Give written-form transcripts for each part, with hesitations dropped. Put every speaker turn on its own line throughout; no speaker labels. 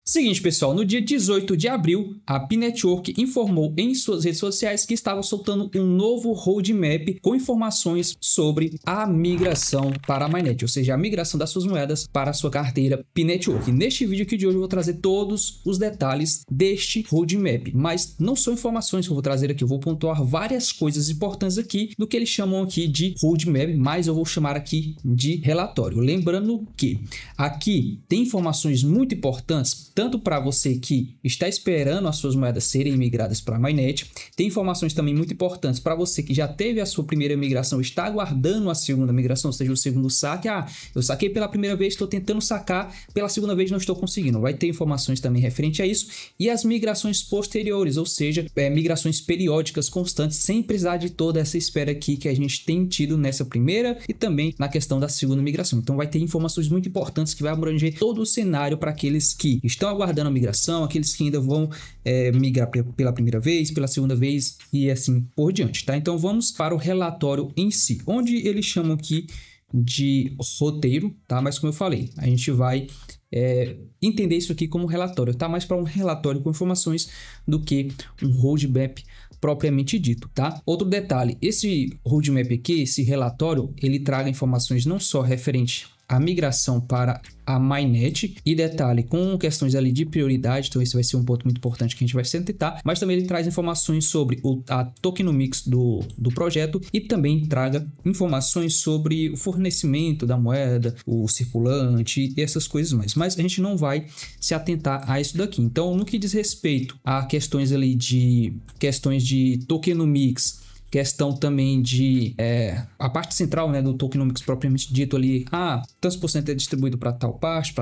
Seguinte, pessoal, no dia 18 de abril, a P-Network informou em suas redes sociais que estava soltando um novo roadmap com informações sobre a migração para a Mainnet, ou seja, a migração das suas moedas para a sua carteira P-Network. Neste vídeo aqui de hoje eu vou trazer todos os detalhes deste roadmap, mas não são informações que eu vou trazer aqui, eu vou pontuar várias coisas importantes aqui do que eles chamam aqui de roadmap, mas eu vou chamar aqui de relatório. Lembrando que aqui tem informações muito importantes, tanto para você que está esperando as suas moedas serem migradas para a Mainnet, tem informações também muito importantes para você que já teve a sua primeira migração, está aguardando a segunda migração, ou seja, o segundo saque. Eu saquei pela primeira vez, estou tentando sacar, pela segunda vez não estou conseguindo. Vai ter informações também referente a isso e as migrações posteriores, ou seja, migrações periódicas constantes, sem precisar de toda essa espera aqui que a gente tem tido nessa primeira e também na questão da segunda migração. Então vai ter informações muito importantes que vai abranger todo o cenário para aqueles que estão aguardando a migração, aqueles que ainda vão migrar pela primeira vez, pela segunda vez e assim por diante, tá? Então vamos para o relatório em si, onde eles chamam aqui de roteiro, tá? Mas como eu falei, a gente vai entender isso aqui como relatório, tá? Mais para um relatório com informações do que um roadmap propriamente dito, tá? Outro detalhe, esse roadmap aqui, esse relatório, ele traga informações não só referente à migração para a Mainnet e detalhe com questões ali de prioridade, então esse vai ser um ponto muito importante que a gente vai sentar, mas também ele traz informações sobre a tokenomics do projeto e também traga informações sobre o fornecimento da moeda, o circulante e essas coisas mais, mas a gente não vai se atentar a isso daqui. Então no que diz respeito a questões ali de tokenomics, questão também de a parte central, né, do tokenomics propriamente dito ali, tantos por cento é distribuído para tal parte,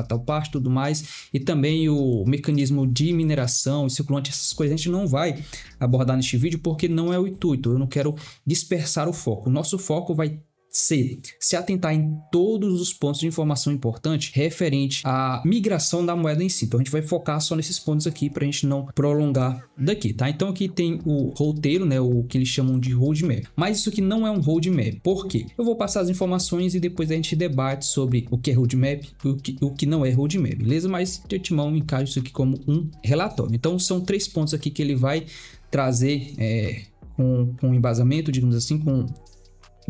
tudo mais, e também o mecanismo de mineração e circulante, essas coisas a gente não vai abordar neste vídeo porque não é o intuito, eu não quero dispersar o foco. O nosso foco vai se atentar em todos os pontos de informação importante referente à migração da moeda em si. Então a gente vai focar só nesses pontos aqui para a gente não prolongar daqui, tá? Então aqui tem o roteiro, né, o que eles chamam de roadmap, mas isso aqui não é um roadmap. Por quê? Eu vou passar as informações e depois a gente debate sobre o que é roadmap e o que não é roadmap, beleza? Mas de antemão encaro isso aqui como um relatório. Então são 3 pontos aqui que ele vai trazer com embasamento, digamos assim,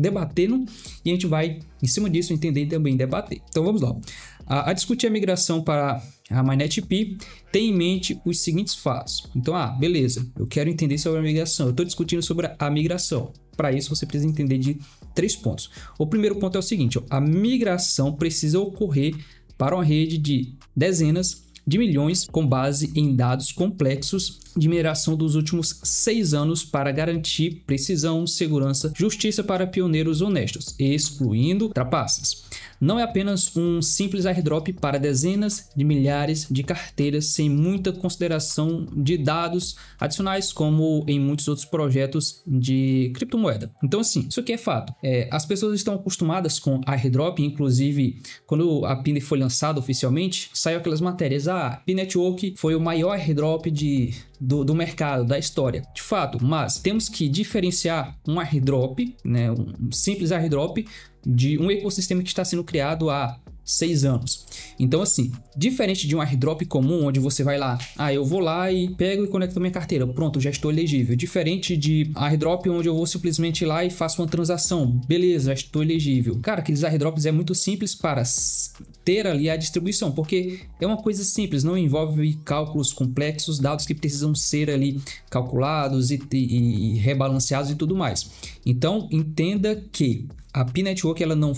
debatendo, e a gente vai em cima disso entender e também debater. Então vamos lá. A discutir a migração para a Mainnet P tem em mente os seguintes fatos. Então, beleza, eu quero entender sobre a migração, eu estou discutindo sobre a migração. Para isso você precisa entender de 3 pontos. O primeiro ponto é o seguinte, a migração precisa ocorrer para uma rede de dezenas de milhões com base em dados complexos de mineração dos últimos 6 anos para garantir precisão, segurança, justiça para pioneiros honestos, excluindo trapaças. Não é apenas um simples airdrop para dezenas de milhares de carteiras sem muita consideração de dados adicionais, como em muitos outros projetos de criptomoeda. Então, assim, isso aqui é fato. As pessoas estão acostumadas com airdrop, inclusive quando a P foi lançada oficialmente, saiu aquelas matérias, P-Network foi o maior airdrop do mercado, da história. De fato, mas temos que diferenciar um airdrop, né, um simples airdrop, de um ecossistema que está sendo criado há 6 anos. Então, assim, diferente de um airdrop comum, onde você vai lá, eu vou lá e pego e conecto a minha carteira, pronto, já estou elegível. Diferente de airdrop onde eu vou simplesmente ir lá e faço uma transação, beleza, já estou elegível. Cara, aqueles airdrops é muito simples para ter ali a distribuição, porque é uma coisa simples, não envolve cálculos complexos, dados que precisam ser ali calculados e rebalanceados e tudo mais. Então, entenda que a P-Network ela não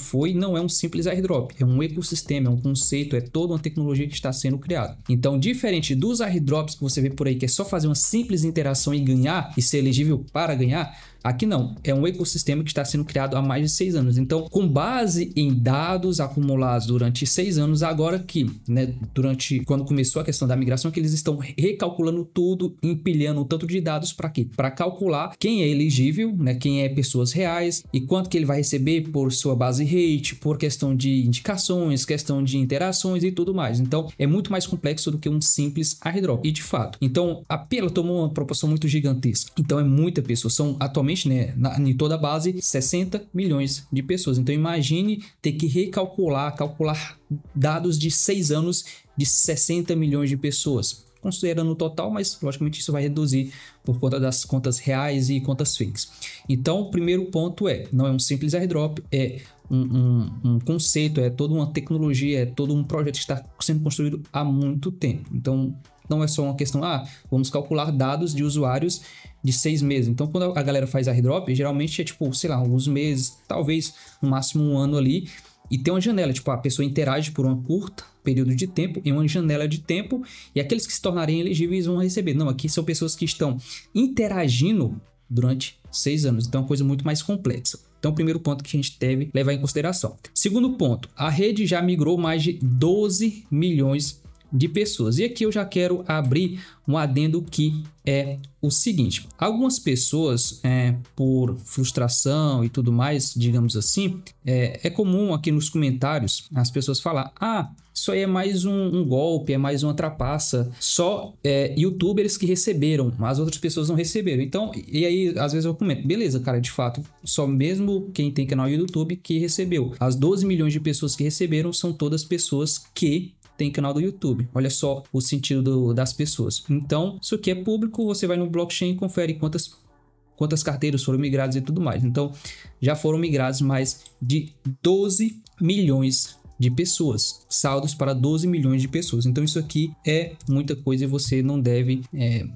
é um simples airdrop, é um ecossistema, é um conceito, é toda uma tecnologia que está sendo criada. Então, diferente dos airdrops que você vê por aí, que é só fazer uma simples interação e ganhar, e ser elegível para ganhar, aqui não, é um ecossistema que está sendo criado há mais de 6 anos. Então, com base em dados acumulados durante 6 anos, agora que, né, quando começou a questão da migração, que eles estão recalculando tudo, empilhando um tanto de dados para quê? Para calcular quem é elegível, né, quem é pessoas reais e quanto que ele vai receber por sua base rate, por questão de indicações, questão de interações e tudo mais. Então, é muito mais complexo do que um simples airdrop. E de fato, então, a P tomou uma proporção muito gigantesca. Então, é muita pessoa. São atualmente, né, em toda a base, 60 milhões de pessoas. Então, imagine ter que calcular dados de 6 anos de 60 milhões de pessoas, considerando o total, mas logicamente isso vai reduzir por conta das contas reais e contas fakes. Então, o primeiro ponto não é um simples airdrop, é um conceito, é toda uma tecnologia, é todo um projeto que está sendo construído há muito tempo. Então, não é só uma questão, vamos calcular dados de usuários de 6 meses. Então, quando a galera faz airdrop, geralmente é tipo, sei lá, alguns meses, talvez no máximo um ano ali, e tem uma janela, tipo, a pessoa interage por uma curta período de tempo, em uma janela de tempo, e aqueles que se tornarem elegíveis vão receber. Não, aqui são pessoas que estão interagindo durante 6 anos, então é uma coisa muito mais complexa. Então, o primeiro ponto que a gente deve levar em consideração. Segundo ponto, a rede já migrou mais de 12 milhões de pessoas. E aqui eu já quero abrir um adendo que é o seguinte: algumas pessoas, por frustração e tudo mais, digamos assim, é comum aqui nos comentários as pessoas falar: isso aí é mais um golpe, é mais uma trapaça, só youtubers que receberam, as outras pessoas não receberam. Então, e aí às vezes eu comento, beleza, cara, de fato, só mesmo quem tem canal no YouTube que recebeu. As 12 milhões de pessoas que receberam são todas pessoas que tem canal do YouTube. Olha só o sentido das pessoas. Então, isso aqui é público, você vai no blockchain e confere quantas carteiras foram migradas e tudo mais. Então, já foram migradas mais de 12 milhões de pessoas. Saldos para 12 milhões de pessoas. Então, isso aqui é muita coisa e você não deve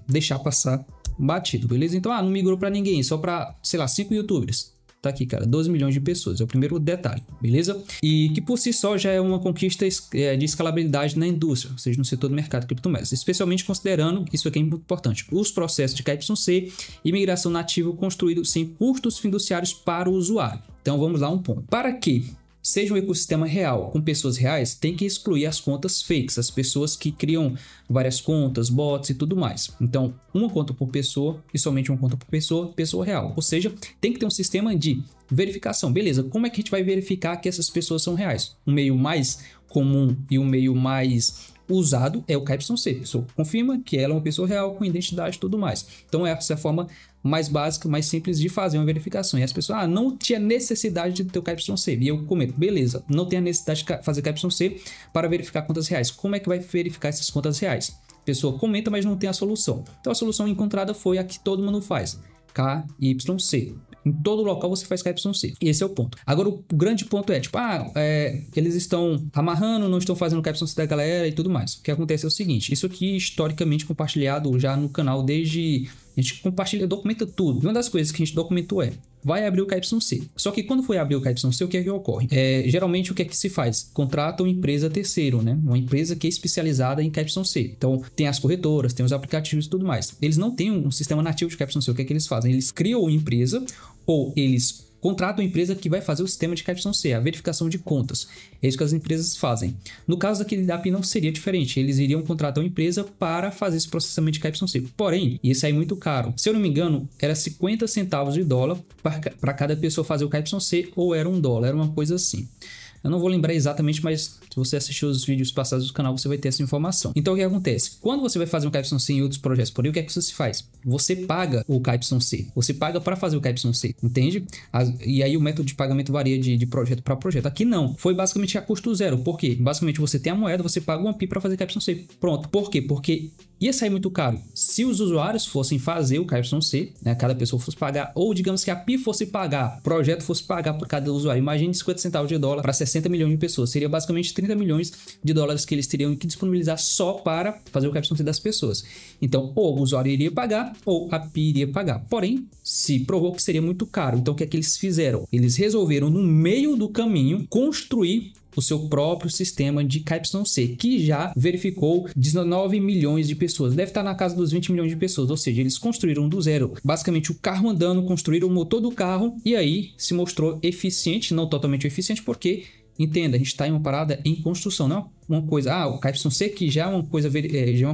deixar passar batido, beleza? Então, não migrou para ninguém, só para, sei lá, 5 youtubers. Tá aqui, cara, 12 milhões de pessoas, é o primeiro detalhe, beleza? E que por si só já é uma conquista de escalabilidade na indústria, ou seja, no setor do mercado de criptomoedas, especialmente considerando, isso aqui é muito importante, os processos de KYC e migração nativa construídos sem custos fiduciários para o usuário. Então vamos lá, um ponto. Para que seja um ecossistema real, com pessoas reais, tem que excluir as contas fakes, as pessoas que criam várias contas, bots e tudo mais. Então, uma conta por pessoa e somente uma conta por pessoa real. Ou seja, tem que ter um sistema de verificação. Beleza, como é que a gente vai verificar que essas pessoas são reais? Um meio mais comum e um meio mais usado é o KYC. A pessoa confirma que ela é uma pessoa real com identidade e tudo mais. Então, essa é a forma mais básica, mais simples de fazer uma verificação. E as pessoas, não tinha necessidade de ter o KYC. E eu comento, beleza, não tem a necessidade de fazer KYC para verificar contas reais. Como é que vai verificar essas contas reais? A pessoa comenta, mas não tem a solução. Então a solução encontrada foi a que todo mundo faz, KYC. Em todo local você faz KYC. E esse é o ponto. Agora o grande ponto é, eles estão amarrando, não estão fazendo KYC da galera e tudo mais. O que acontece é o seguinte, isso aqui historicamente compartilhado já no canal desde... A gente compartilha, documenta tudo. E uma das coisas que a gente documentou vai abrir o KYC. Só que quando for abrir o KYC, o que é que ocorre? Geralmente o que é que se faz? Contrata uma empresa terceiro, né? Uma empresa que é especializada em KYC. Então tem as corretoras, tem os aplicativos e tudo mais. Eles não têm um sistema nativo de KYC. O que é que eles fazem? Eles criam uma empresa ou eles contrata uma empresa que vai fazer o sistema de KYC, a verificação de contas. É isso que as empresas fazem. No caso daquele DAP não seria diferente. Eles iriam contratar uma empresa para fazer esse processamento de KYC. Porém, ia sair muito caro. Se eu não me engano, era 50 centavos de dólar para cada pessoa fazer o KYC ou era $1. Era uma coisa assim. Eu não vou lembrar exatamente, mas se você assistir os vídeos passados do canal, você vai ter essa informação. Então, o que acontece? Quando você vai fazer um KYC em outros projetos por aí, o que é que você faz? Você paga o KYC. Você paga para fazer o KYC, entende? E aí o método de pagamento varia de projeto para projeto. Aqui não. Foi basicamente a custo zero. Por quê? Basicamente você tem a moeda, você paga uma API para fazer KYC. Pronto. Por quê? Porque ia sair muito caro. Se os usuários fossem fazer o KYC, né, cada pessoa fosse pagar, ou digamos que a API fosse pagar, o projeto fosse pagar por cada usuário. Imagine 50 centavos de dólar para 60 milhões de pessoas. Seria basicamente 30 milhões de dólares que eles teriam que disponibilizar só para fazer o KYC das pessoas. Então, ou o usuário iria pagar, ou a API iria pagar. Porém, se provou que seria muito caro. Então, o que é que eles fizeram? Eles resolveram, no meio do caminho, construir o seu próprio sistema de KYC, que já verificou 19 milhões de pessoas. Deve estar na casa dos 20 milhões de pessoas, ou seja, eles construíram do zero, basicamente o carro andando, construíram o motor do carro e aí se mostrou eficiente, não totalmente eficiente, porque, entenda, a gente está em uma parada em construção, não é uma coisa, o KYC que já é uma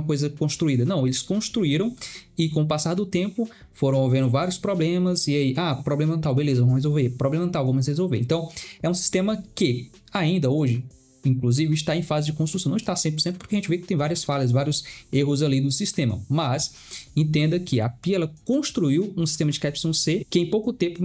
coisa construída. Não, eles construíram e com o passar do tempo foram havendo vários problemas e aí, problema tal, beleza, vamos resolver. Problema tal, vamos resolver. Então, é um sistema que ainda hoje inclusive, está em fase de construção. Não está 100% porque a gente vê que tem várias falhas, vários erros ali do sistema. Mas entenda que a Pia ela construiu um sistema de KYC que em pouco tempo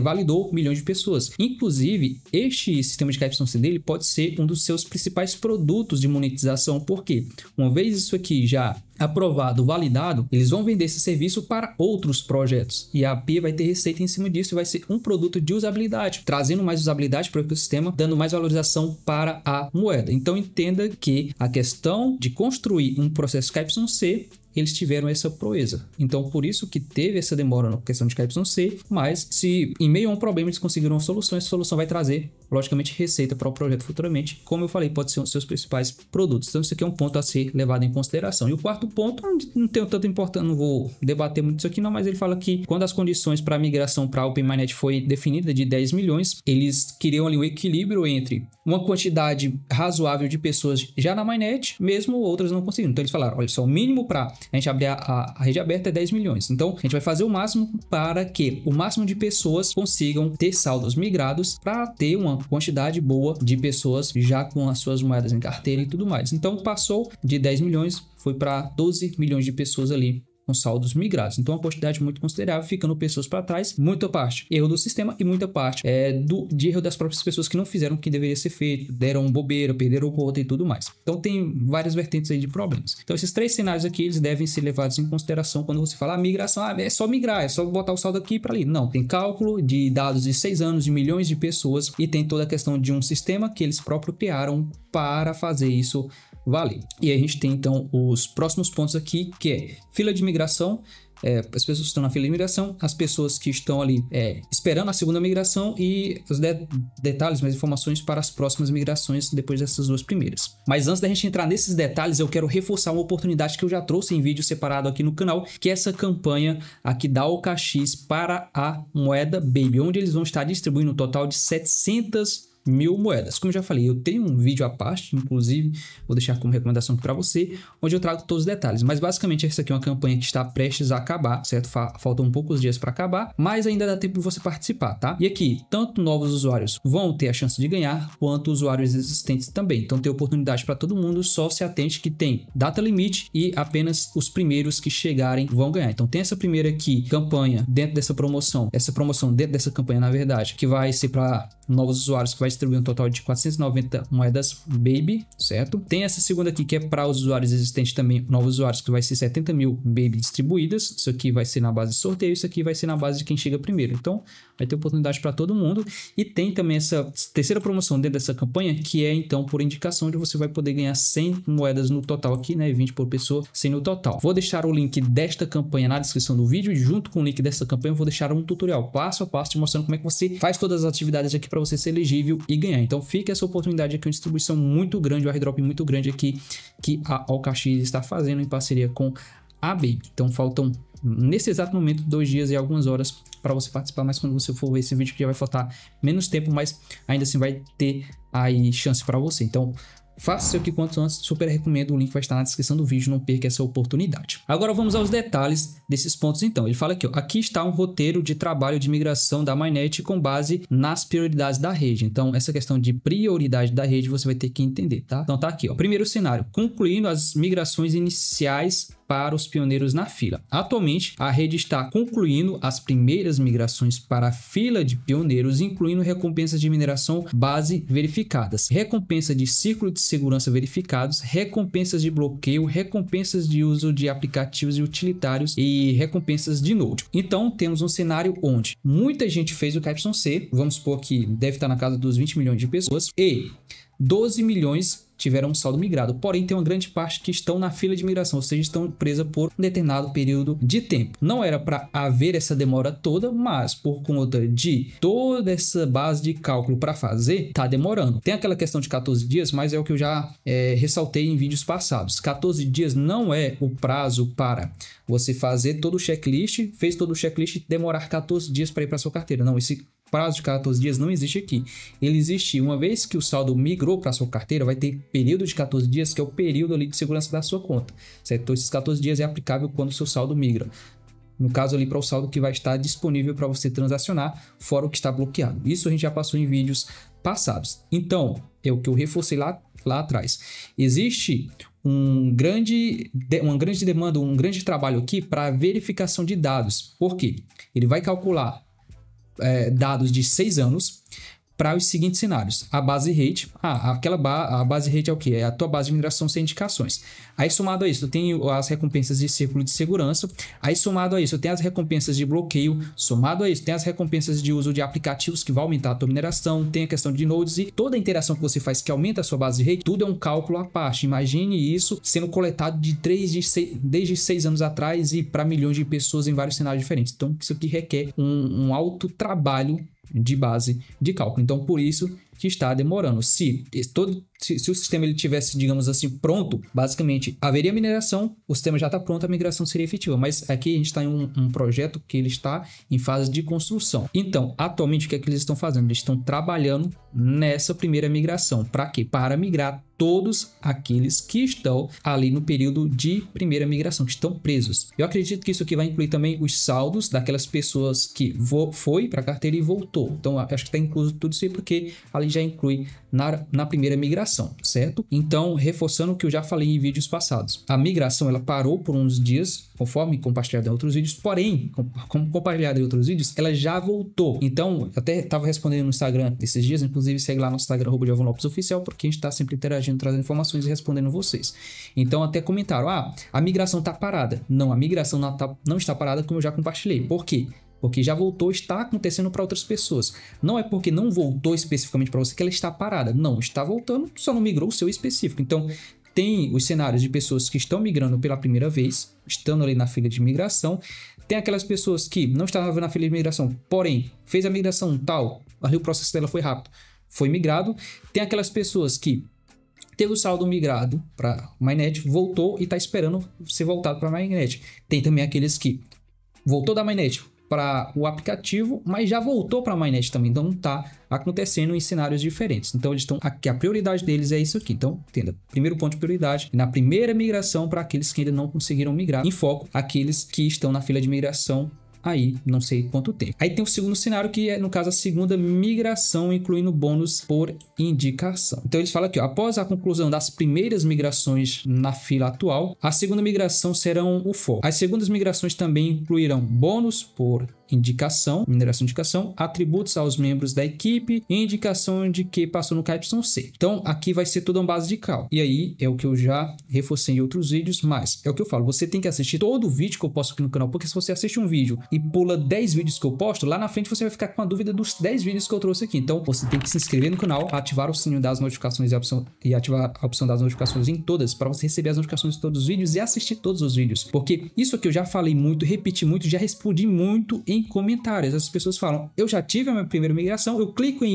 validou milhões de pessoas. Inclusive, este sistema de KYC dele pode ser um dos seus principais produtos de monetização. Porque uma vez isso aqui já aprovado, validado, eles vão vender esse serviço para outros projetos e a Pia vai ter receita em cima disso e vai ser um produto de usabilidade, trazendo mais usabilidade para o ecossistema, dando mais valorização para a moeda. Então entenda que a questão de construir um processo KYC, eles tiveram essa proeza. Então, por isso que teve essa demora na questão de KYC, mas se em meio a um problema eles conseguiram uma solução, essa solução vai trazer, logicamente, receita para o projeto futuramente. Como eu falei, pode ser um dos seus principais produtos. Então, isso aqui é um ponto a ser levado em consideração. E o quarto ponto, não tenho tanta importância, não vou debater muito isso aqui não, mas ele fala que quando as condições para a migração para a OpenMyNet foi definida de 10 milhões, eles queriam ali um equilíbrio entre uma quantidade razoável de pessoas já na MyNet, mesmo outras não conseguindo. Então, eles falaram, olha só, o mínimo para a gente abrir a rede aberta é 10 milhões. Então, a gente vai fazer o máximo para que o máximo de pessoas consigam ter saldos migrados para ter uma quantidade boa de pessoas já com as suas moedas em carteira e tudo mais. Então, passou de 10 milhões, foi para 12 milhões de pessoas ali com saldos migrados. Então, uma quantidade muito considerável, ficando pessoas para trás. Muita parte erro do sistema e muita parte de erro das próprias pessoas que não fizeram o que deveria ser feito, deram bobeira, perderam rota e tudo mais. Então, tem várias vertentes aí de problemas. Então, esses três cenários aqui, eles devem ser levados em consideração quando você fala migração. É só migrar, é só botar o saldo aqui para ali. Não, tem cálculo de dados de 6 anos, de milhões de pessoas e tem toda a questão de um sistema que eles próprios criaram para fazer isso valer. E aí a gente tem então os próximos pontos aqui, que é fila de migração, as pessoas que estão na fila de migração, as pessoas que estão ali esperando a segunda migração e os detalhes, mais informações para as próximas migrações depois dessas duas primeiras. Mas antes da gente entrar nesses detalhes, eu quero reforçar uma oportunidade que eu já trouxe em vídeo separado aqui no canal, que é essa campanha aqui da OKX para a moeda Baby, onde eles vão estar distribuindo um total de 700 mil moedas. Como eu já falei, eu tenho um vídeo à parte, inclusive vou deixar como recomendação para você, onde eu trago todos os detalhes, mas basicamente essa aqui é uma campanha que está prestes a acabar, certo? Faltam poucos dias para acabar, mas ainda dá tempo de você participar, tá? E aqui, tanto novos usuários vão ter a chance de ganhar, quanto usuários existentes também. Então tem oportunidade para todo mundo, só se atente que tem data limite e apenas os primeiros que chegarem vão ganhar. Então tem essa primeira aqui, campanha dentro dessa promoção, dentro dessa campanha, na verdade, que vai ser para novos usuários, que vai distribuir um total de 490 moedas Baby, certo? Tem essa segunda aqui que é para os usuários existentes também, novos usuários, que vai ser 70 mil Baby distribuídas. Isso aqui vai ser na base de sorteio, isso aqui vai ser na base de quem chega primeiro. Então, vai ter oportunidade para todo mundo. E tem também essa terceira promoção dentro dessa campanha, que é então por indicação, onde você vai poder ganhar 100 moedas no total aqui, né? 20 por pessoa, 100 no total. Vou deixar o link desta campanha na descrição do vídeo e junto com o link dessa campanha eu vou deixar um tutorial passo a passo te mostrando como é que você faz todas as atividades aqui para você ser elegível e ganhar. Então fica essa oportunidade aqui, uma distribuição muito grande, um airdrop muito grande aqui que a OKX está fazendo em parceria com a Baby. Então faltam nesse exato momento 2 dias e algumas horas para você participar, mas quando você for ver esse vídeo que já vai faltar menos tempo, mas ainda assim vai ter aí chance para você. Então faça isso aqui quanto antes, super recomendo, o link vai estar na descrição do vídeo, não perca essa oportunidade. Agora vamos aos detalhes desses pontos então. Ele fala aqui, ó, aqui está um roteiro de trabalho de migração da MyNet com base nas prioridades da rede. Então essa questão de prioridade da rede você vai ter que entender, tá? Então tá aqui, ó, primeiro cenário, concluindo as migrações iniciais para os pioneiros na fila. Atualmente, a rede está concluindo as primeiras migrações para a fila de pioneiros, incluindo recompensas de mineração base verificadas, recompensa de círculo de segurança verificados, recompensas de bloqueio, recompensas de uso de aplicativos e utilitários e recompensas de node. Então, temos um cenário onde muita gente fez o KYC, vamos supor que deve estar na casa dos 20 milhões de pessoas, e 12 milhões tiveram um saldo migrado, porém tem uma grande parte que estão na fila de migração, ou seja, estão presas por um determinado período de tempo. Não era para haver essa demora toda, mas por conta de toda essa base de cálculo para fazer, tá demorando. Tem aquela questão de 14 dias, mas é o que eu já ressaltei em vídeos passados. 14 dias não é o prazo para você fazer todo o checklist, fez todo o checklist e demorar 14 dias para ir para sua carteira. Não, esse prazo de 14 dias não existe aqui. Ele existe uma vez que o saldo migrou para sua carteira, vai ter período de 14 dias, que é o período ali de segurança da sua conta, certo? Então esses 14 dias é aplicável quando o seu saldo migra. No caso ali para o saldo que vai estar disponível para você transacionar, fora o que está bloqueado. Isso a gente já passou em vídeos passados. Então, é o que eu reforcei lá atrás. Existe uma grande demanda, um grande trabalho aqui para verificação de dados. Por quê? Ele vai calcular dados de 6 anos para os seguintes cenários. A base rate, a base rate é o que? É a tua base de mineração sem indicações. Aí somado a isso, tu tem as recompensas de círculo de segurança. Aí somado a isso, tem as recompensas de bloqueio. Somado a isso, tem as recompensas de uso de aplicativos que vai aumentar a tua mineração. Tem a questão de nodes e toda a interação que você faz que aumenta a sua base rate. Tudo é um cálculo à parte. Imagine isso sendo coletado desde 6 anos atrás e para milhões de pessoas em vários cenários diferentes. Então, isso aqui requer um alto trabalho de base de cálculo. Então, por isso que está demorando. Se o sistema ele tivesse, digamos assim, pronto, basicamente haveria mineração, o sistema já está pronto, a migração seria efetiva. Mas aqui a gente está em um projeto que ele está em fase de construção. Então, atualmente, o que é que eles estão fazendo? Eles estão trabalhando nessa primeira migração. Para quê? Para migrar todos aqueles que estão ali no período de primeira migração, que estão presos. Eu acredito que isso aqui vai incluir também os saldos daquelas pessoas que foi para a carteira e voltou. Então, acho que está incluso tudo isso aí, porque ali já inclui na primeira migração, certo? Então, reforçando o que eu já falei em vídeos passados, a migração ela parou por uns dias, conforme compartilhado em outros vídeos, porém, como compartilhado em outros vídeos, ela já voltou. Então, eu até estava respondendo no Instagram esses dias, inclusive segue lá no Instagram, @GiovanLopesOficial, porque a gente está sempre interagindo, trazendo informações e respondendo vocês. Então, até comentaram, a migração está parada. Não, a migração não está parada, como eu já compartilhei. Por quê? Porque já voltou, está acontecendo para outras pessoas. Não é porque não voltou especificamente para você que ela está parada. Não, está voltando, só não migrou o seu específico. Então, tem os cenários de pessoas que estão migrando pela primeira vez, estando ali na fila de migração. Tem aquelas pessoas que não estavam na fila de migração, porém, fez a migração tal, ali o processo dela foi rápido, foi migrado. Tem aquelas pessoas que teve o saldo migrado para Mainnet, voltou e está esperando ser voltado para Mainnet. Tem também aqueles que voltou da Mainnet para o aplicativo, mas já voltou para a Mainnet também, então está acontecendo em cenários diferentes. Então eles estão aqui, a prioridade deles é isso aqui. Então, entenda, primeiro ponto de prioridade, na primeira migração para aqueles que ainda não conseguiram migrar, em foco aqueles que estão na fila de migração aí, não sei quanto tempo. Aí tem o segundo cenário, que é, no caso, a segunda migração, incluindo bônus por indicação. Então, eles falam aqui, ó, após a conclusão das primeiras migrações na fila atual, a segunda migração serão o foco. As segundas migrações também incluirão bônus por indicação, mineração de indicação, atributos aos membros da equipe e indicação de que passou no KYC. Então, aqui vai ser tudo uma base de cálculo. E aí, é o que eu já reforcei em outros vídeos, mas é o que eu falo, você tem que assistir todo o vídeo que eu posto aqui no canal, porque se você assiste um vídeo e pula 10 vídeos que eu posto, lá na frente você vai ficar com a dúvida dos 10 vídeos que eu trouxe aqui. Então, você tem que se inscrever no canal, ativar o sininho das notificações e ativar a opção das notificações em todas, para você receber as notificações de todos os vídeos e assistir todos os vídeos. Porque isso aqui eu já falei muito, repeti muito, já respondi muito em comentários. As pessoas falam, eu já tive a minha primeira migração, eu clico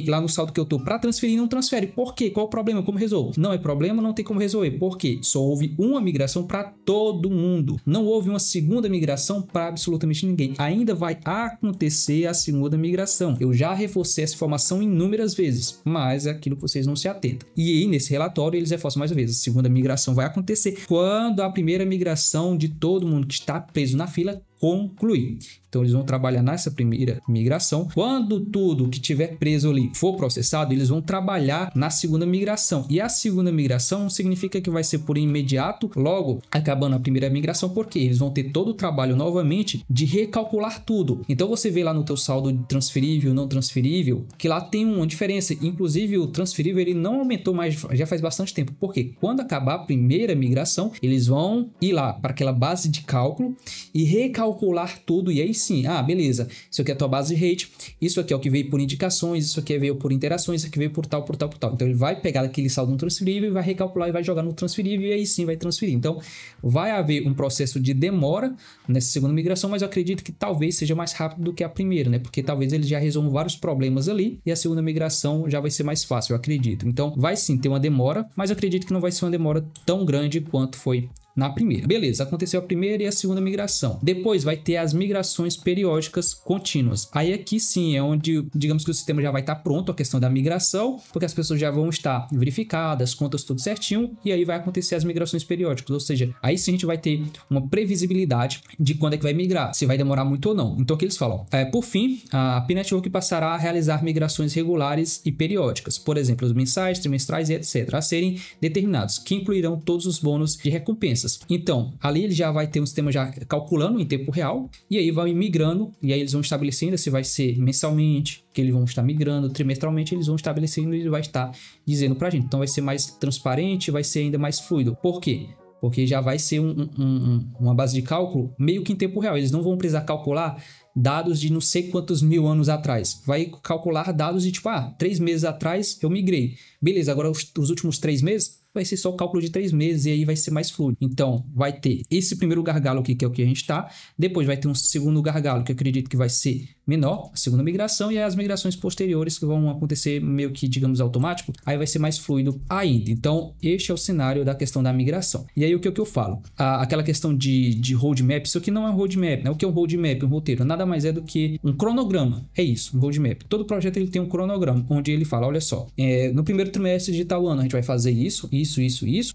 lá no saldo que eu tô para transferir e não transfere. Por quê? Qual o problema? Como resolvo? Não é problema, não tem como resolver. Por quê? Só houve uma migração para todo mundo. Não houve uma segunda migração para absolutamente ninguém. Ainda vai acontecer a segunda migração. Eu já reforcei essa informação inúmeras vezes, mas é aquilo que vocês não se atentam. E aí, nesse relatório, eles reforçam mais uma vez. A segunda migração vai acontecer quando a primeira migração de todo mundo que está preso na fila concluir. Então, eles vão trabalhar nessa primeira migração. Quando tudo que tiver preso ali for processado, eles vão trabalhar na segunda migração. E a segunda migração não significa que vai ser por imediato, logo acabando a primeira migração, porque eles vão ter todo o trabalho novamente de recalcular tudo. Então, você vê lá no teu saldo de transferível, não transferível, que lá tem uma diferença. Inclusive, o transferível ele não aumentou mais, já faz bastante tempo. Porque quando acabar a primeira migração, eles vão ir lá para aquela base de cálculo e recalcular tudo. E aí sim, beleza, isso aqui é a tua base rate, isso aqui é o que veio por indicações, isso aqui veio por interações, isso aqui veio por tal, por tal, por tal. Então ele vai pegar aquele saldo no transferível e vai recalcular e vai jogar no transferível e aí sim vai transferir. Então vai haver um processo de demora nessa segunda migração, mas eu acredito que talvez seja mais rápido do que a primeira, né? Porque talvez eles já resolvam vários problemas ali e a segunda migração já vai ser mais fácil, eu acredito. Então vai sim ter uma demora, mas eu acredito que não vai ser uma demora tão grande quanto foi na primeira. Beleza, aconteceu a primeira e a segunda migração. Depois vai ter as migrações periódicas contínuas. Aí aqui sim é onde, digamos que o sistema já vai estar pronto, a questão da migração, porque as pessoas já vão estar verificadas, contas tudo certinho, e aí vai acontecer as migrações periódicas. Ou seja, aí sim a gente vai ter uma previsibilidade de quando é que vai migrar, se vai demorar muito ou não. Então o que eles falam? Por fim, a P-Network passará a realizar migrações regulares e periódicas, por exemplo, os mensais, trimestrais e etc., a serem determinados, que incluirão todos os bônus de recompensa. Então, ali ele já vai ter um sistema já calculando em tempo real, e aí vai migrando, e aí eles vão estabelecendo se vai ser mensalmente, que eles vão estar migrando, trimestralmente eles vão estabelecendo e ele vai estar dizendo pra gente. Então vai ser mais transparente, vai ser ainda mais fluido. Por quê? Porque já vai ser uma base de cálculo meio que em tempo real. Eles não vão precisar calcular dados de não sei quantos mil anos atrás. Vai calcular dados de tipo, 3 meses atrás eu migrei. Beleza, agora os últimos 3 meses vai ser só o cálculo de 3 meses e aí vai ser mais fluido. Então, vai ter esse primeiro gargalo aqui, que é o que a gente está. Depois vai ter um segundo gargalo, que eu acredito que vai ser menor, a segunda migração, e aí as migrações posteriores que vão acontecer meio que, digamos, automático, aí vai ser mais fluido ainda. Então, este é o cenário da questão da migração. E aí, o que eu falo? Aquela questão de roadmap, isso aqui não é um roadmap, né? O que é um roadmap? Um roteiro? Nada mais é do que um cronograma. É isso, um roadmap. Todo projeto ele tem um cronograma, onde ele fala, olha só, no primeiro trimestre de tal ano a gente vai fazer isso.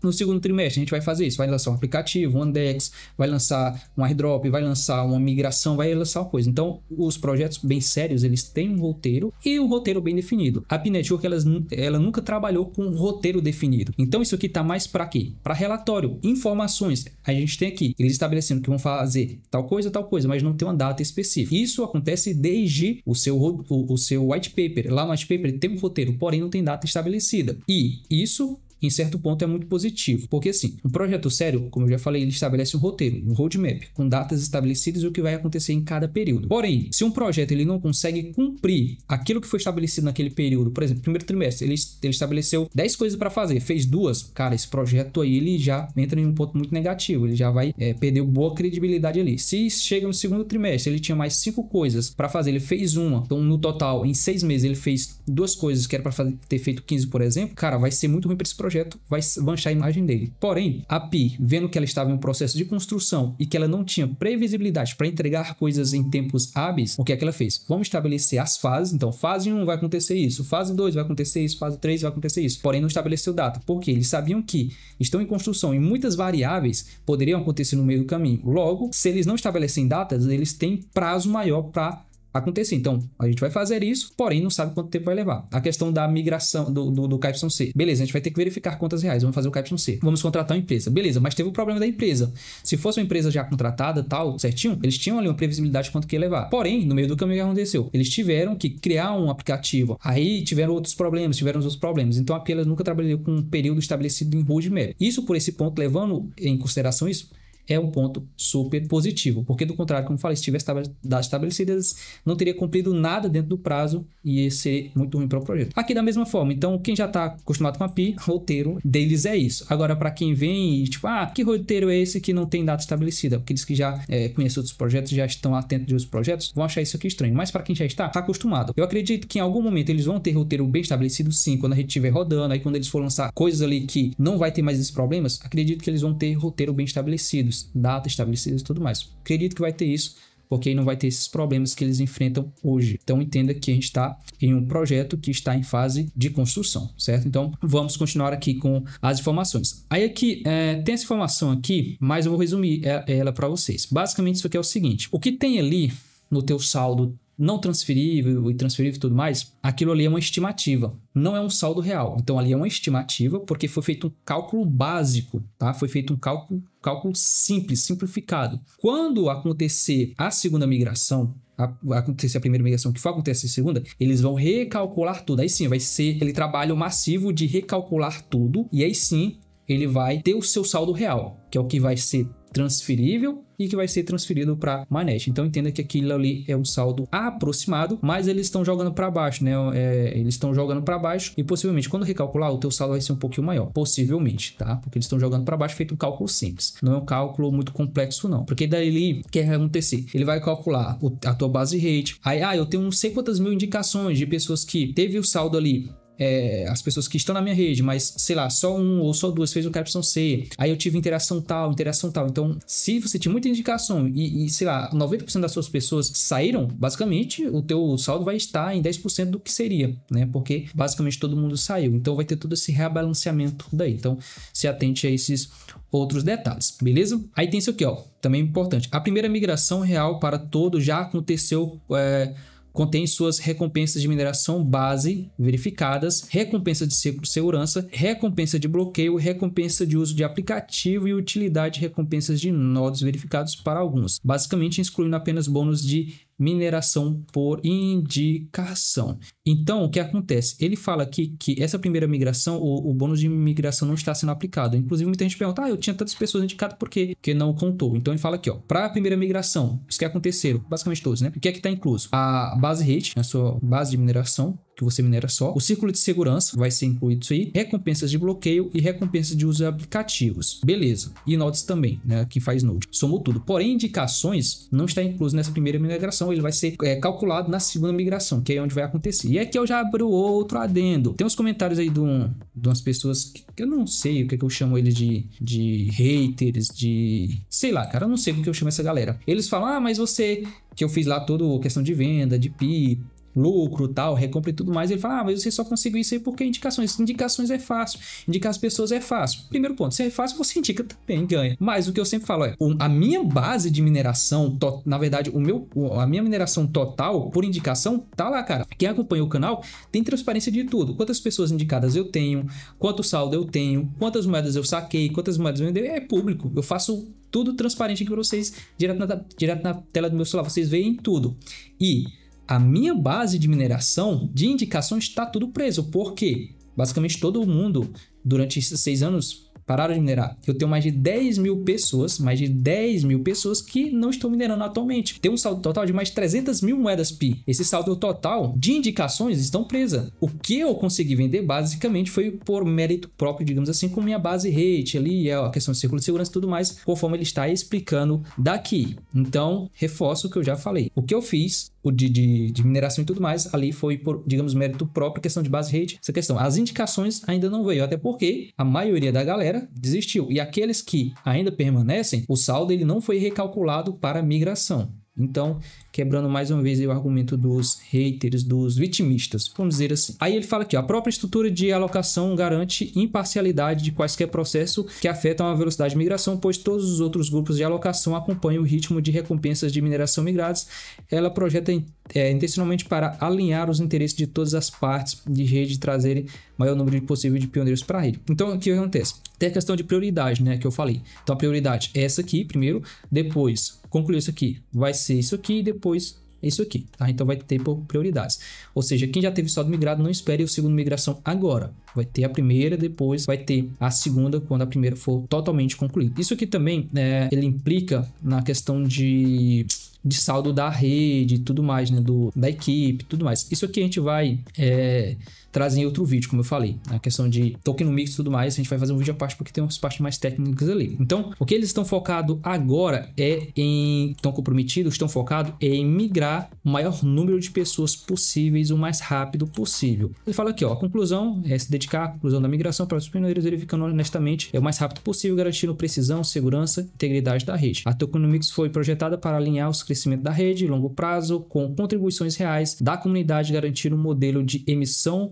No segundo trimestre a gente vai fazer isso, vai lançar um aplicativo, um Andex, vai lançar um airdrop, vai lançar uma migração, vai lançar uma coisa. Então, os projetos bem sérios, eles têm um roteiro e um roteiro bem definido. A P-Network, ela nunca trabalhou com um roteiro definido. Então, isso aqui tá mais para quê? Para relatório, informações. A gente tem aqui, eles estabelecendo que vão fazer tal coisa, mas não tem uma data específica. Isso acontece desde o seu white paper. Lá no white paper tem um roteiro, porém não tem data estabelecida. E isso, em certo ponto, é muito positivo, porque assim, um projeto sério, como eu já falei, ele estabelece um roteiro, um roadmap, com datas estabelecidas e o que vai acontecer em cada período. Porém, se um projeto ele não consegue cumprir aquilo que foi estabelecido naquele período, por exemplo, primeiro trimestre, ele estabeleceu 10 coisas para fazer, fez 2, cara, esse projeto aí ele já entra em um ponto muito negativo, ele já vai perder boa credibilidade ali. Se chega no segundo trimestre, ele tinha mais 5 coisas para fazer, ele fez uma, então no total, em 6 meses, ele fez 2 coisas que era para ter feito 15, por exemplo, cara, vai ser muito ruim para esse projeto, vai manchar a imagem dele. Porém, a Pi, vendo que ela estava em um processo de construção e que ela não tinha previsibilidade para entregar coisas em tempos hábeis, o que é que ela fez? Vamos estabelecer as fases. Então, fase 1 vai acontecer isso, fase 2 vai acontecer isso, fase 3 vai acontecer isso. Porém, não estabeleceu data, porque eles sabiam que estão em construção e muitas variáveis poderiam acontecer no meio do caminho. Logo, se eles não estabelecem datas, eles têm prazo maior para acontecer. Então, a gente vai fazer isso, porém não sabe quanto tempo vai levar. A questão da migração do KYC. Beleza, a gente vai ter que verificar contas reais, vamos fazer o KYC. Vamos contratar uma empresa. Beleza, mas teve o problema da empresa. Se fosse uma empresa já contratada, tal, certinho, eles tinham ali uma previsibilidade de quanto que ia levar. Porém, no meio do caminho, o que aconteceu? Eles tiveram que criar um aplicativo. Aí tiveram outros problemas. Então, a Pi nunca trabalhou com um período estabelecido em roadmap. Isso, por esse ponto, levando em consideração isso, é um ponto super positivo, porque do contrário, como eu falei, se tivesse datas estabelecidas, não teria cumprido nada dentro do prazo e ia ser muito ruim para o projeto. Aqui da mesma forma, então quem já está acostumado com a Pi, roteiro deles é isso. Agora, para quem vem e tipo, que roteiro é esse que não tem data estabelecida? Aqueles que já conhecem outros projetos, já estão atentos de outros projetos, vão achar isso aqui estranho, mas para quem já está acostumado, eu acredito que em algum momento eles vão ter roteiro bem estabelecido, sim, quando a gente estiver rodando, aí quando eles for lançar coisas ali que não vai ter mais esses problemas, acredito que eles vão ter roteiro bem estabelecidos, datas estabelecidas e tudo mais. Acredito que vai ter isso, porque aí não vai ter esses problemas que eles enfrentam hoje. Então entenda que a gente está em um projeto que está em fase de construção, certo? Então vamos continuar aqui com as informações. Aí aqui tem essa informação aqui, mas eu vou resumir ela para vocês. Basicamente isso aqui é o seguinte: o que tem ali no teu saldo não transferível e transferível e tudo mais, aquilo ali é uma estimativa, não é um saldo real. Então ali é uma estimativa porque foi feito um cálculo básico, tá? Foi feito um cálculo simples, simplificado. Quando acontecer a segunda migração, acontecer a primeira migração, que for acontecer a segunda, eles vão recalcular tudo. Aí sim, vai ser aquele trabalho massivo de recalcular tudo, e aí sim ele vai ter o seu saldo real, que é o que vai ser transferível e que vai ser transferido para Mainnet. Então entenda que aquilo ali é um saldo aproximado, mas eles estão jogando para baixo, né? Eles estão jogando para baixo e possivelmente quando recalcular o teu saldo vai ser um pouquinho maior, possivelmente, tá? Porque eles estão jogando para baixo feito um cálculo simples. Não é um cálculo muito complexo não, porque daí o que vai acontecer? Ele vai calcular a tua base rate. Aí eu tenho não sei quantas mil indicações de pessoas que teve o saldo ali as pessoas que estão na minha rede, mas, sei lá, só um ou só duas fez o Capstone C, aí eu tive interação tal. Então, se você tinha muita indicação e sei lá, 90% das suas pessoas saíram, basicamente, o teu saldo vai estar em 10% do que seria, né? Porque, basicamente, todo mundo saiu. Então, vai ter todo esse rebalanceamento daí. Então, se atente a esses outros detalhes, beleza? Aí tem isso aqui, ó, também importante. A primeira migração real para todo já aconteceu, contém suas recompensas de mineração base verificadas, recompensa de segurança, recompensa de bloqueio, recompensa de uso de aplicativo e utilidade, recompensas de nodos verificados para alguns, basicamente excluindo apenas bônus de mineração por indicação. Então, o que acontece? Ele fala aqui que essa primeira migração, o bônus de migração não está sendo aplicado. Inclusive, muita gente pergunta, eu tinha tantas pessoas indicadas, por quê? Porque não contou. Então, ele fala aqui, ó, para a primeira migração, isso que aconteceram, basicamente todos, né? O que é que está incluso? A base rate, a sua base de mineração, que você minera só. O círculo de segurança vai ser incluído isso aí. Recompensas de bloqueio e recompensas de uso de aplicativos. Beleza. E nodes também, né? Quem faz node. Somou tudo. Porém, indicações não está incluso nessa primeira migração. Ele vai ser calculado na segunda migração, que é onde vai acontecer. E aqui eu já abro outro adendo. Tem uns comentários aí de umas pessoas que eu não sei o que eu chamo eles de haters, de... sei lá, cara. Eu não sei o que eu chamo essa galera. Eles falam, mas você... que eu fiz lá toda a questão de venda, de PI, lucro, tal, recompra e tudo mais. Ele fala, mas você só conseguiu isso aí porque indicações é fácil, indicar as pessoas é fácil. Primeiro ponto, se é fácil, você indica também, ganha. Mas o que eu sempre falo é, a minha base de mineração, na verdade, a minha mineração total por indicação, tá lá, cara. Quem acompanha o canal tem transparência de tudo. Quantas pessoas indicadas eu tenho, quanto saldo eu tenho, quantas moedas eu saquei, quantas moedas eu vendei, é público. Eu faço tudo transparente aqui para vocês, direto na tela do meu celular, vocês veem tudo. E a minha base de mineração, de indicação, está tudo preso. Por quê? Basicamente todo mundo, durante esses 6 anos, pararam de minerar. Eu tenho mais de 10 mil pessoas que não estão minerando atualmente. Tem um saldo total de mais de 300 mil moedas PI. Esse saldo total de indicações estão presas. O que eu consegui vender basicamente foi por mérito próprio, digamos assim, com minha base rate ali, a questão de círculo de segurança e tudo mais, conforme ele está explicando daqui. Então, reforço o que eu já falei. O que eu fiz, o de mineração e tudo mais, ali foi por, digamos, mérito próprio, questão de base rate, essa questão. As indicações ainda não veio, até porque a maioria da galera desistiu. E aqueles que ainda permanecem, o saldo ele não foi recalculado para migração. Então, quebrando mais uma vez aí o argumento dos haters, dos vitimistas, vamos dizer assim. Aí ele fala aqui, ó, a própria estrutura de alocação garante imparcialidade de quaisquer processo que afetam a velocidade de migração, pois todos os outros grupos de alocação acompanham o ritmo de recompensas de mineração migradas. Ela projeta intencionalmente para alinhar os interesses de todas as partes de rede e trazerem maior número possível de pioneiros para a rede. Então, o que acontece? Tem a questão de prioridade, né, que eu falei. Então, a prioridade é essa aqui primeiro, depois concluir isso aqui, vai ser isso aqui e depois isso aqui, tá? Então vai ter por prioridades. Ou seja, quem já teve saldo migrado, não espere o segundo migração agora. Vai ter a primeira, depois vai ter a segunda quando a primeira for totalmente concluída. Isso aqui também, ele implica na questão de saldo da rede e tudo mais, né? Da equipe tudo mais. Isso aqui a gente vai trazer em outro vídeo, como eu falei. A questão de tokenomics e tudo mais, a gente vai fazer um vídeo à parte porque tem umas partes mais técnicas ali. Então, o que eles estão focados agora estão comprometidos, estão focados em migrar o maior número de pessoas possíveis o mais rápido possível. Ele fala aqui, ó, a conclusão é se dedicar à conclusão da migração para os pioneiros, verificando honestamente o mais rápido possível, garantindo precisão, segurança e integridade da rede. A tokenomics foi projetada para alinhar os crescimento da rede, longo prazo, com contribuições reais da comunidade, garantindo um modelo de emissão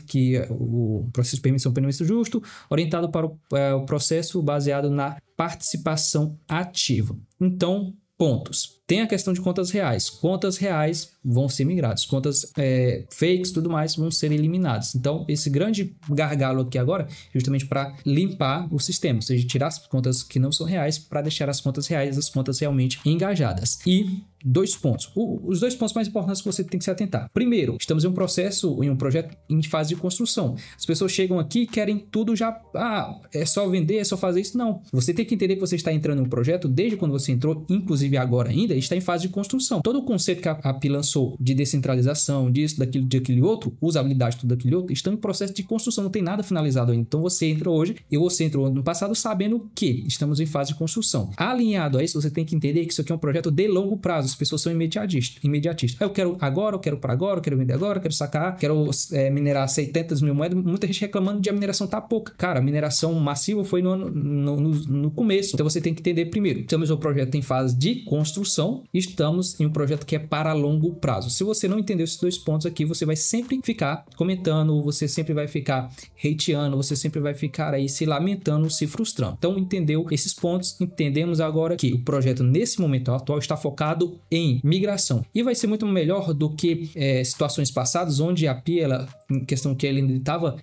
que o processo de permissão permaneça justo, orientado para o processo baseado na participação ativa. Então, pontos. Tem a questão de contas reais. Contas reais vão ser migradas. Contas fakes e tudo mais vão ser eliminadas. Então, esse grande gargalo aqui agora é justamente para limpar o sistema. Ou seja, tirar as contas que não são reais para deixar as contas reais, as contas realmente engajadas. E 2 pontos. Os 2 pontos mais importantes que você tem que se atentar. Primeiro, estamos em um projeto em fase de construção. As pessoas chegam aqui e querem tudo já. É só vender, é só fazer isso. Não. Você tem que entender que você está entrando em um projeto desde quando você entrou, inclusive agora ainda. está em fase de construção. Todo o conceito que a API lançou de descentralização, disso, daquilo, de aquele outro, usabilidade, tudo aquele outro, estão em processo de construção, não tem nada finalizado ainda. Então você entra hoje e você entrou no passado sabendo que estamos em fase de construção. Alinhado a isso, você tem que entender que isso aqui é um projeto de longo prazo. As pessoas são imediatistas. Eu quero agora, eu quero para agora, eu quero vender agora, eu quero sacar, quero minerar 70 mil moedas. Muita gente reclamando de a mineração tá pouca. Cara, a mineração massiva foi no começo. Então você tem que entender primeiro. Estamos em um projeto em fase de construção, estamos em um projeto que é para longo prazo. Se você não entendeu esses 2 pontos aqui, você vai sempre ficar comentando, você sempre vai ficar hateando, você sempre vai ficar aí se lamentando, se frustrando. Então entendeu esses pontos, entendemos agora que o projeto nesse momento atual está focado em migração e vai ser muito melhor do que situações passadas onde a API, em questão que ele estava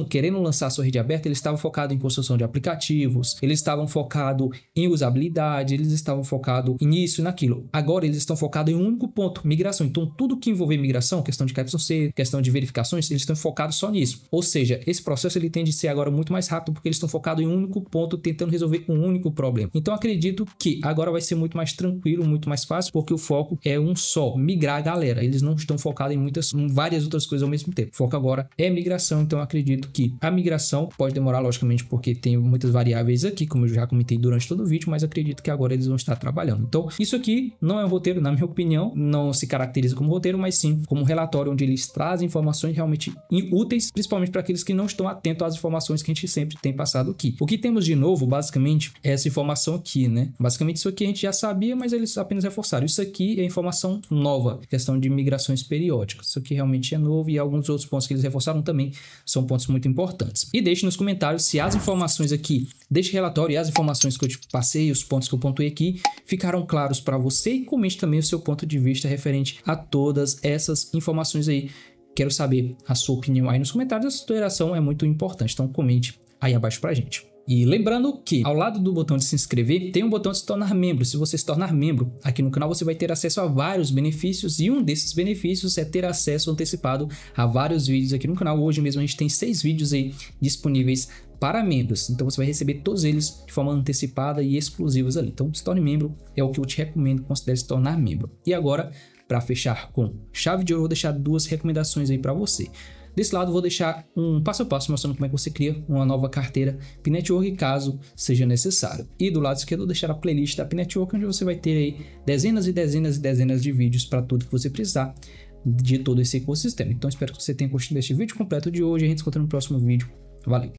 querendo lançar a sua rede aberta, ele estava focado em construção de aplicativos, eles estavam focados em usabilidade, eles estavam focados nisso e naquilo. Agora eles estão focados em um único ponto, migração. Então tudo que envolver migração, questão de KYC, questão de verificações, eles estão focados só nisso. Ou seja, esse processo ele tende a ser agora muito mais rápido porque eles estão focados em um único ponto, tentando resolver um único problema. Então acredito que agora vai ser muito mais tranquilo, muito mais fácil, porque o foco é um só, migrar a galera. Eles não estão focados em várias outras coisas ao mesmo tempo. O foco agora é migração, então acredito que a migração pode demorar, logicamente, porque tem muitas variáveis aqui, como eu já comentei durante todo o vídeo, mas acredito que agora eles vão estar trabalhando. Então, isso aqui não é um roteiro, na minha opinião, não se caracteriza como roteiro, mas sim como um relatório onde eles trazem informações realmente úteis, principalmente para aqueles que não estão atentos às informações que a gente sempre tem passado aqui. O que temos de novo, basicamente, é essa informação aqui, né? Basicamente, isso aqui a gente já sabia, mas eles apenas reforçaram. Isso aqui é informação nova, questão de migrações periódicas. Isso aqui realmente é novo e alguns outros pontos que eles reforçaram também são pontos muito importantes. E deixe nos comentários se as informações aqui deste relatório e as informações que eu te passei, os pontos que eu pontuei aqui, ficaram claros para você, e comente também o seu ponto de vista referente a todas essas informações aí. Quero saber a sua opinião aí nos comentários, essa interação é muito importante, então comente aí abaixo pra gente. E lembrando que ao lado do botão de se inscrever tem um botão de se tornar membro. Se você se tornar membro aqui no canal, você vai ter acesso a vários benefícios, e um desses benefícios é ter acesso antecipado a vários vídeos aqui no canal. Hoje mesmo a gente tem 6 vídeos aí disponíveis para membros, então você vai receber todos eles de forma antecipada e exclusivos ali. Então se torne membro, é o que eu te recomendo, considere se tornar membro. E agora, para fechar com chave de ouro, eu vou deixar 2 recomendações aí para você. Desse lado, vou deixar um passo a passo mostrando como é que você cria uma nova carteira P-Network, caso seja necessário. E do lado esquerdo, vou deixar a playlist da P-Network, onde você vai ter aí dezenas e dezenas e dezenas de vídeos para tudo que você precisar de todo esse ecossistema. Então, espero que você tenha curtido este vídeo completo de hoje. A gente se encontra no próximo vídeo. Valeu!